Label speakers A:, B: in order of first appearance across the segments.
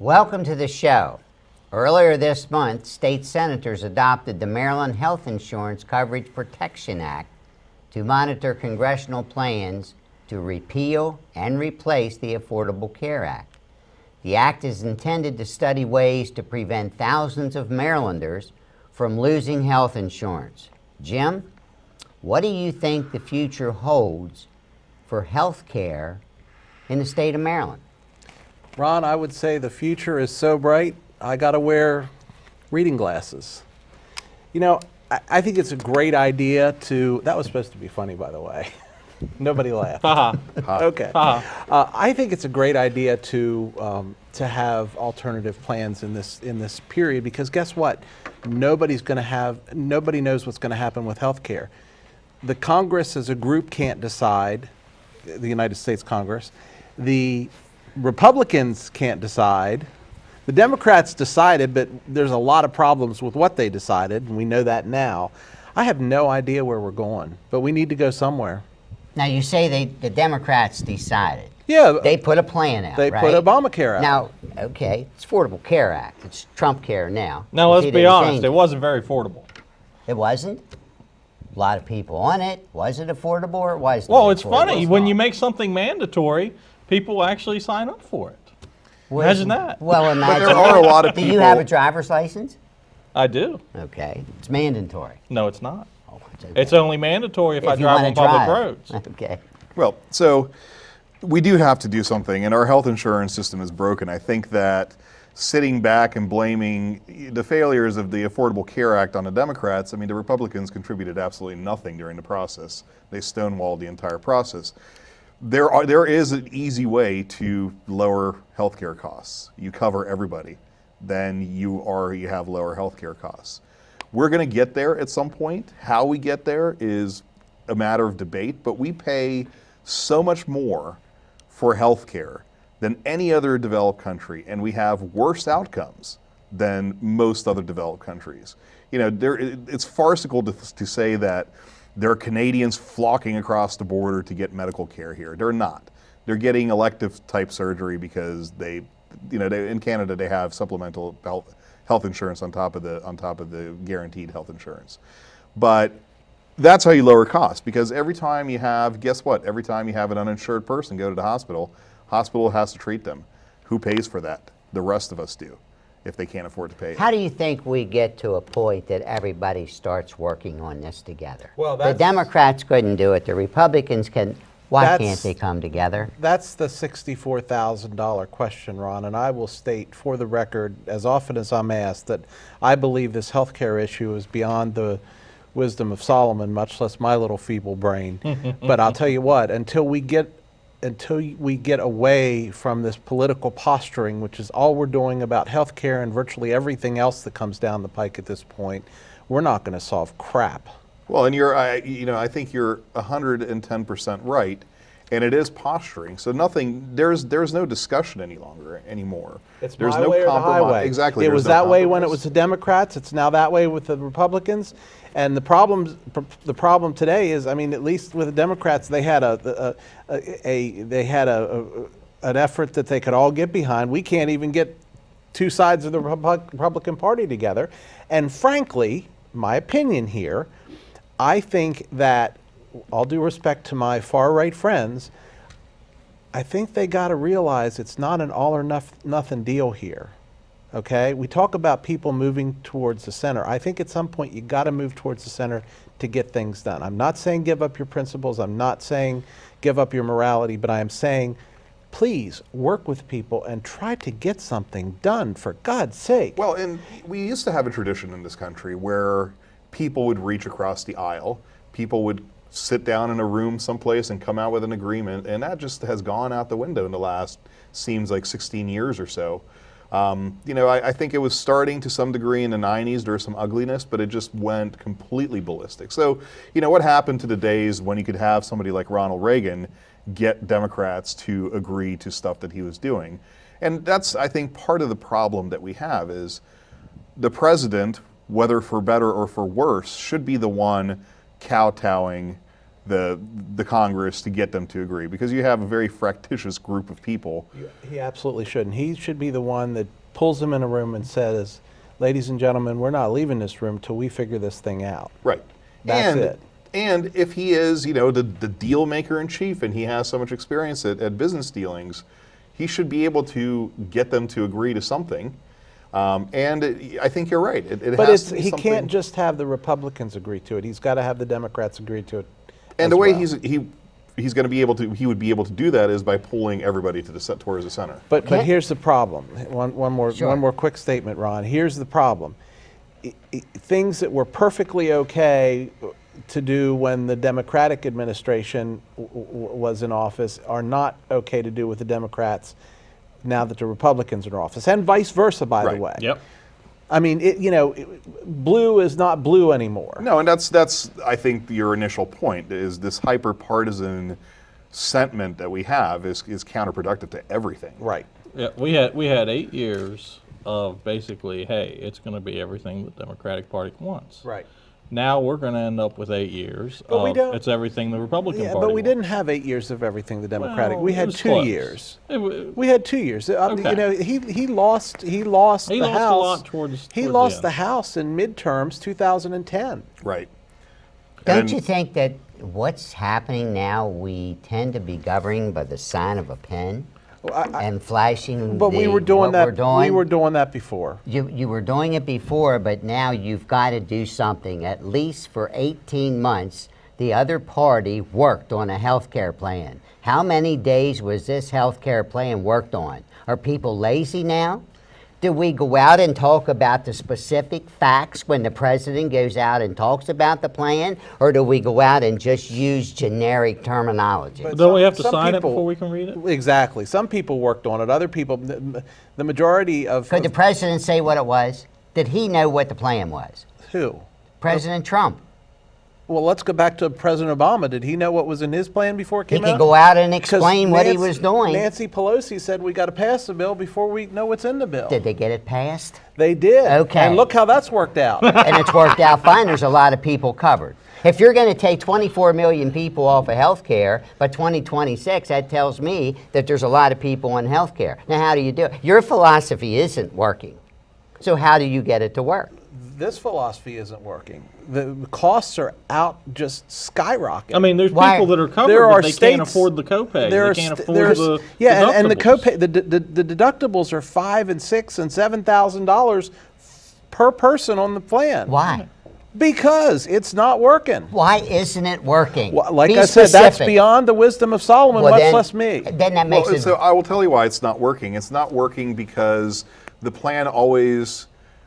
A: Welcome to the show. Earlier this month, state senators adopted the Maryland Health Insurance Coverage Protection Act to monitor congressional plans to repeal and replace the Affordable Care Act. The act is intended to study ways to prevent thousands of Marylanders from losing health insurance. Jim, what do you think the future holds for health care in the state of Maryland?
B: Ron, I would say the future is so bright, I got to wear reading glasses. You know, I think it's a great idea to, that was supposed to be funny, by the way. Nobody laughed. Okay. I think it's a great idea to have alternative plans in this period, because guess what? Nobody knows what's going to happen with health care. The Congress as a group can't decide, the United States Congress. The Republicans can't decide. The Democrats decided, but there's a lot of problems with what they decided, and we know that now. I have no idea where we're going, but we need to go somewhere.
A: Now, you say the Democrats decided.
B: Yeah.
A: They put a plan out,
B: They
A: right?
B: put Obamacare out.
A: Now, okay, it's Affordable Care Act. It's Trump Care now.
C: Now, let's be honest, it wasn't very affordable.
A: It wasn't? A lot of people on it. Was it affordable or was it?
C: Well, it's funny. When you make something mandatory, people actually sign up for it. Imagine that.
A: Well, imagine.
D: But there are a lot of people.
A: Do you have a driver's license?
C: I do.
A: Okay. It's mandatory.
C: No, it's not.
A: Oh, it's okay.
C: It's only mandatory if I
A: you
C: drive
A: wanna
C: on public
A: drive.
C: roads.
A: Okay.
D: Well, so we do have to do something, and our health insurance system is broken. I think that sitting back and blaming the failures of the Affordable Care Act on the Democrats, I mean, the Republicans contributed absolutely nothing during the process. They stonewalled the entire process. There is an easy way to lower healthcare costs. You cover everybody, then you have lower healthcare costs. We're going to get there at some point. How we get there is a matter of debate, but we pay so much more for healthcare than any other developed country, and we have worse outcomes than most other developed countries. You know, it's farcical to say that there are Canadians flocking across the border to get medical care here. They're not. They're getting elective type surgery because in Canada they have supplemental health insurance on top of the guaranteed health insurance. But that's how you lower costs, because every time you have an uninsured person go to the hospital has to treat them. Who pays for that? The rest of us do, if they can't afford to pay it.
A: How do you think we get to a point that everybody starts working on this together?
B: Well,
A: the Democrats couldn't do it. The Republicans can. Why can't they come together?
B: That's the $64,000 question, Ron, and I will state for the record, as often as I'm asked, that I believe this health care issue is beyond the wisdom of Solomon, much less my little feeble brain. But I'll tell you what, until we get away from this political posturing, which is all we're doing about health care and virtually everything else that comes down the pike at this point, we're not going to solve crap.
D: Well, and I think you're 110% right, and it is posturing. So there's no discussion anymore.
B: There's no compromise. The highway.
D: Exactly.
B: It was that way when it was the Democrats. It's now that way with the Republicans. And the problem today is, I mean, at least with the Democrats, they had an effort that they could all get behind. We can't even get two sides of the Republican Party together. And frankly, my opinion here, I think that, all due respect to my far-right friends, I think they got to realize it's not an all or nothing deal here. Okay, we talk about people moving towards the center. I think at some point you got to move towards the center to get things done. I'm not saying give up your principles. I'm not saying give up your morality, but I am saying please work with people and try to get something done, for God's sake.
D: Well, and we used to have a tradition in this country where people would reach across the aisle. People would sit down in a room someplace and come out with an agreement, and that just has gone out the window in the last, seems like 16 years or so. I think it was starting to some degree in the 90s. There was some ugliness, but it just went completely ballistic. So, what happened to the days when you could have somebody like Ronald Reagan get Democrats to agree to stuff that he was doing? And that's, I think, part of the problem that we have is the president, whether for better or for worse, should be the one kowtowing the Congress to get them to agree, because you have a very fractious group of people.
B: He absolutely shouldn't. He should be the one that pulls them in a room and says, ladies and gentlemen, we're not leaving this room till we figure this thing out.
D: Right.
B: That's it.
D: And if he is, the deal maker in chief, and he has so much experience at business dealings, he should be able to get them to agree to something. I think you're right.
B: But
D: has to be
B: he
D: something.
B: can't just have the Republicans agree to it. He's got to have the Democrats agree to it.
D: And
B: as
D: the way
B: well.
D: he's going to be able to, he would be able to do that is by pulling everybody to towards the center.
B: But
A: Okay.
B: here's the problem. One more quick statement, Ron. Here's the problem. Things that were perfectly okay to do when the Democratic administration was in office are not okay to do with the Democrats now that the Republicans are in office, and vice versa, by
D: Right.
B: the way.
C: Yep.
B: I mean, blue is not blue anymore.
D: No, and that's I think your initial point is this hyper-partisan sentiment that we have is counterproductive to everything.
B: Right.
C: Yeah, we had 8 years of basically, hey, it's going to be everything the Democratic Party wants.
B: Right.
C: Now we're going to end up with 8 years
B: But we
C: of
B: don't-
C: it's everything the Republican
B: Yeah,
C: Party
B: but we
C: wants.
B: didn't have 8 years of everything the Democratic.
C: Well,
B: we
C: it
B: had
C: was
B: 2
C: close.
B: years.
C: We
B: had 2 years.
C: Okay.
B: He lost. He lost
C: He
B: the
C: lost a
B: House.
C: lot towards
B: he
C: the
B: lost
C: end.
B: the House in midterms 2010.
D: Right.
A: Don't
D: And-
A: you think that what's happening now, we tend to be governing by the sign of a pen and flashing
B: But we were doing
A: what
B: that.
A: we're doing?
B: We were doing that before.
A: You were doing it before, but now you've got to do something. At least for 18 months, the other party worked on a health care plan. How many days was this health care plan worked on? Are people lazy now? Do we go out and talk about the specific facts when the president goes out and talks about the plan? Or do we go out and just use generic terminology?
B: But
C: Don't we have to
B: some
C: sign
B: people-
C: it before we can read it?
B: Exactly. Some people worked on it. Other people, the majority of
A: Could the president say what it was? Did he know what the plan was?
B: who?
A: President Trump.
B: Well, let's go back to President Obama. Did he know what was in his plan before it
A: He
B: came out?
A: could go out and
B: 'Cause
A: explain what he
B: Nancy-
A: was doing.
B: Nancy Pelosi said we got to pass the bill before we know what's in the bill.
A: Did they get it passed?
B: They did.
A: Okay.
B: And look how that's worked out.
A: And it's worked out fine. There's a lot of people covered. If you're going to take 24 million people off of health care by 2026, that tells me that there's a lot of people on health care. Now, how do you do it? Your philosophy isn't working. So how do you get it to work?
B: This philosophy isn't working. The costs are out just skyrocketing.
C: I mean, there's
A: Why-
C: people that are covered,
B: There
C: but
B: are
C: they
B: states-
C: can't afford the copay.
B: There
C: They
B: are
C: can't
B: st-
C: afford
B: there are
C: the
B: st- yeah, and the
C: deductibles.
B: copay, the deductibles are $5,000 and $6,000 and $7,000 per person on the plan.
A: Why?
B: Because it's not working.
A: Why isn't it working?
B: Like
A: Be
B: I said, that's
A: specific.
B: beyond the wisdom of Solomon,
A: Well,
B: much
A: then-
B: less me.
A: Then that makes
D: Well,
A: it.
D: so I will tell you why it's not working. It's not working because the plan always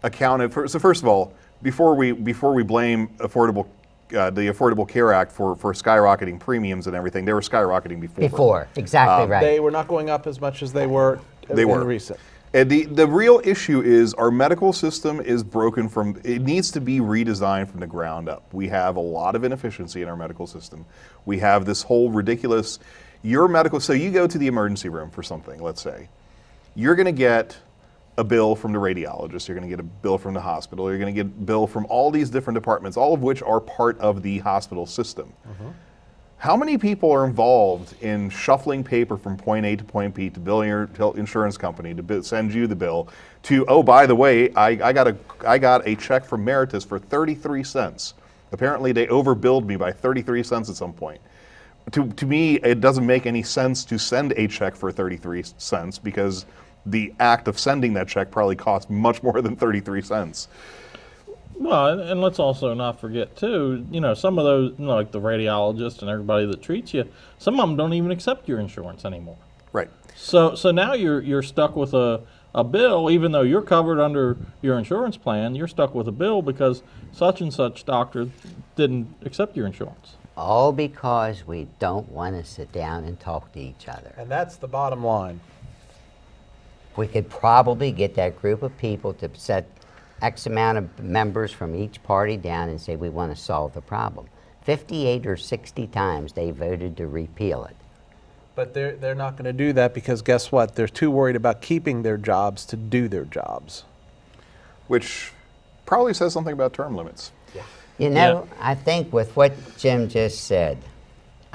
D: accounted for. So first of all, before we blame the Affordable Care Act for skyrocketing premiums and everything, they were skyrocketing before.
A: Exactly right.
B: They were not going up as much as they were
D: They
B: in
D: were.
B: recent.
D: And the real issue is our medical system is broken from, it needs to be redesigned from the ground up. We have a lot of inefficiency in our medical system. We have this whole ridiculous, so you go to the emergency room for something, let's say. You're going to get a bill from the radiologist, you're going to get a bill from the hospital, you're going to get a bill from all these different departments, all of which are part of the hospital system. How many people are involved in shuffling paper from point A to point B to bill your insurance company to send you the bill to, oh, by the way, I got a check from Meritus for 33 cents. Apparently they overbilled me by 33 cents at some point. To me, it doesn't make any sense to send a check for 33 cents because the act of sending that check probably cost much more than 33 cents.
C: Well, and let's also not forget too, some of those, like the radiologist and everybody that treats you, some of them don't even accept your insurance anymore.
D: Right.
C: So now you're stuck with a bill, even though you're covered under your insurance plan, you're stuck with a bill because such and such doctor didn't accept your insurance.
A: All because we don't want to sit down and talk to each other.
B: And that's the bottom line.
A: We could probably get that group of people to set X amount of members from each party down and say we want to solve the problem. 58 or 60 times they voted to repeal it.
B: But they're not going to do that because guess what? They're too worried about keeping their jobs to do their jobs.
D: Which probably says something about term limits.
A: You know, I think with what Jim just said,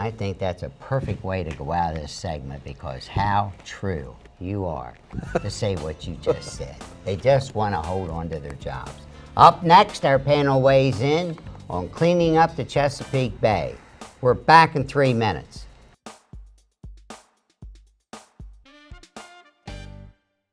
A: I think that's a perfect way to go out of this segment because how true you are to say what you just said. They just want to hold on to their jobs. Up next, our panel weighs in on cleaning up the Chesapeake Bay. We're back in 3 minutes.